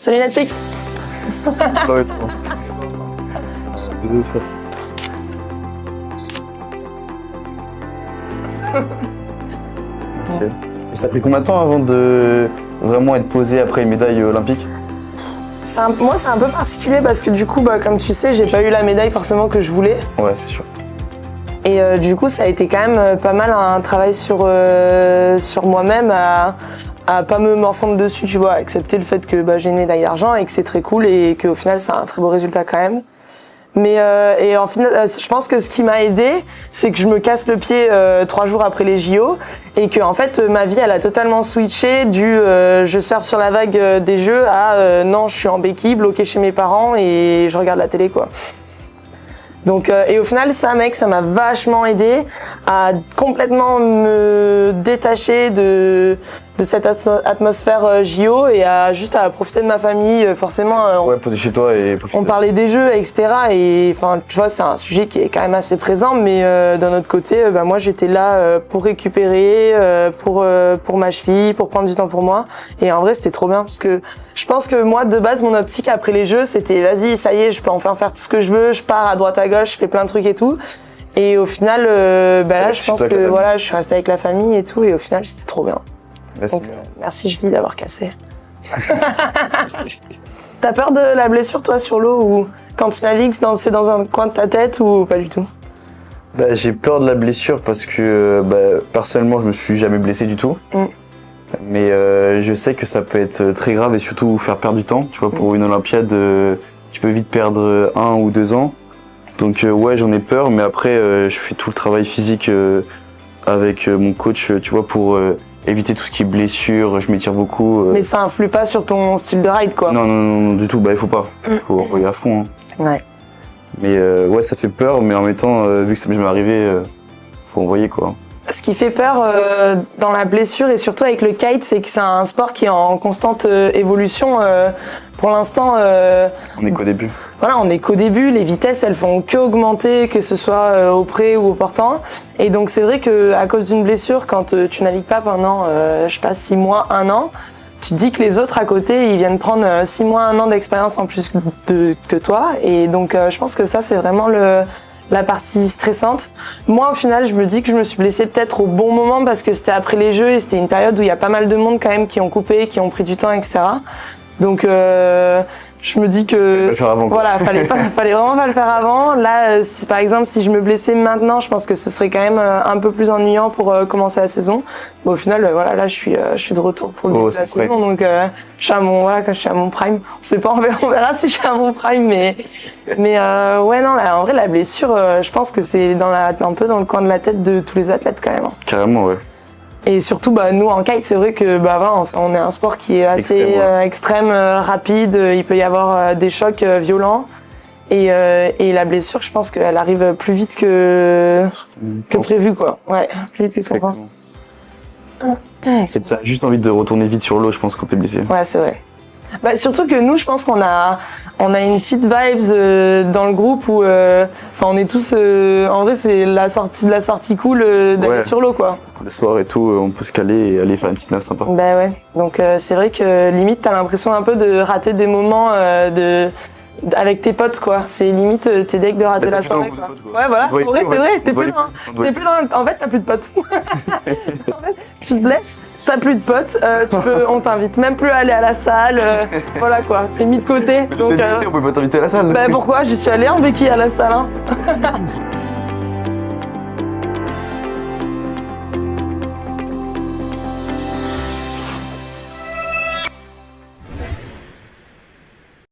Salut Netflix. Ouais, trop. Désolé, ça. Ok. Et ça a pris combien de temps avant de vraiment être posé après une médaille olympique? Moi, c'est un peu particulier parce que du coup, comme tu sais, j'ai pas eu la médaille forcément que je voulais. Ouais, c'est sûr. Et du coup, ça a été quand même pas mal un travail sur moi-même à pas me morfondre dessus, tu vois, accepter le fait que j'ai une médaille d'argent et que c'est très cool et qu'au final, c'est un très beau résultat quand même. Mais et en final, je pense que ce qui m'a aidé, c'est que je me casse le pied 3 jours après les JO et que en fait ma vie elle a totalement switché du je surfe sur la vague des jeux à non, je suis en béquille, bloquée chez mes parents et je regarde la télé quoi. Donc et au final ça m'a vachement aidé à complètement me détacher de cette atmosphère JO et à profiter de ma famille forcément. Ouais, poser chez toi et profiter. On parlait des jeux, etc. Et enfin, tu vois, c'est un sujet qui est quand même assez présent, mais d'un autre côté, moi j'étais là pour récupérer, pour ma cheville, pour prendre du temps pour moi. Et en vrai, c'était trop bien parce que je pense que moi, de base, mon optique après les jeux, c'était vas-y, ça y est, je peux enfin faire tout ce que je veux, je pars à droite à gauche, je fais plein de trucs et tout. Et au final, là, je pense que voilà, je suis restée avec la famille et tout, et au final, c'était trop bien. Donc, merci Julie d'avoir cassé. T'as peur de la blessure toi sur l'eau ou quand tu navigues, c'est dans un coin de ta tête ou pas du tout? J'ai peur de la blessure parce que personnellement je me suis jamais blessé du tout. Mais je sais que ça peut être très grave et surtout faire perdre du temps. Tu vois, pour une Olympiade, tu peux vite perdre 1 ou 2 ans. Donc ouais, j'en ai peur, mais après je fais tout le travail physique avec mon coach, tu vois, pour éviter tout ce qui est blessure, je m'étire beaucoup. Mais ça influe pas sur ton style de ride, quoi. Non, du tout, il faut pas. Il faut envoyer à fond. Hein. Ouais. Mais ouais, ça fait peur, mais en même temps, vu que ça m'est jamais arrivé, faut envoyer, quoi. Ce qui fait peur dans la blessure et surtout avec le kite, c'est que c'est un sport qui est en constante évolution. Pour l'instant, on est qu'au début. Voilà, on est qu'au début. Les vitesses, elles font que augmenter, que ce soit au pré ou au portant. Et donc c'est vrai que à cause d'une blessure, quand tu navigues pas pendant, je sais pas, 6 mois, 1 an, tu te dis que les autres à côté, ils viennent prendre 6 mois, 1 an d'expérience en plus que toi. Et donc je pense que ça, c'est vraiment la partie stressante. Moi, au final, je me dis que je me suis blessée peut-être au bon moment parce que c'était après les Jeux et c'était une période où il y a pas mal de monde quand même qui ont coupé, qui ont pris du temps, etc. Donc, je me dis que fallait pas le faire avant, quoi. Voilà, fallait vraiment pas le faire avant. Là, si, par exemple, si je me blessais maintenant, je pense que ce serait quand même un peu plus ennuyant pour commencer la saison. Mais au final, voilà, là, je suis de retour pour le début de la saison, donc je suis à mon prime. On sait pas, on verra si je suis à mon prime, mais ouais, non, là, en vrai, la blessure, je pense que c'est un peu dans le coin de la tête de tous les athlètes quand même. Carrément, ouais. Et surtout, nous en kite, c'est vrai que voilà, on est un sport qui est assez extrême, rapide. Il peut y avoir des chocs violents. Et la blessure, je pense qu'elle arrive plus vite que prévu, quoi. Ouais, plus vite que ce qu'on pense. T'as juste envie de retourner vite sur l'eau, je pense, quand t'es blessé. Ouais, c'est vrai. Surtout que nous, je pense qu'on a une petite vibes dans le groupe où, on est tous, en vrai, c'est la sortie cool d'aller sur l'eau, quoi. Le soir et tout, on peut se caler et aller faire une petite nave sympa. Ouais. Donc c'est vrai que limite, t'as l'impression un peu de rater des moments avec tes potes, quoi. C'est limite, t'es deg de rater la soirée, quoi. Ouais, voilà. En vrai, c'est vrai. En fait, t'as plus de potes. En fait, tu te blesses. T'as plus de potes, on t'invite même plus à aller à la salle, voilà quoi, t'es mis de côté. Donc, on peut pas t'inviter à la salle. Pourquoi? J'y suis allée en béquille à la salle. Hein.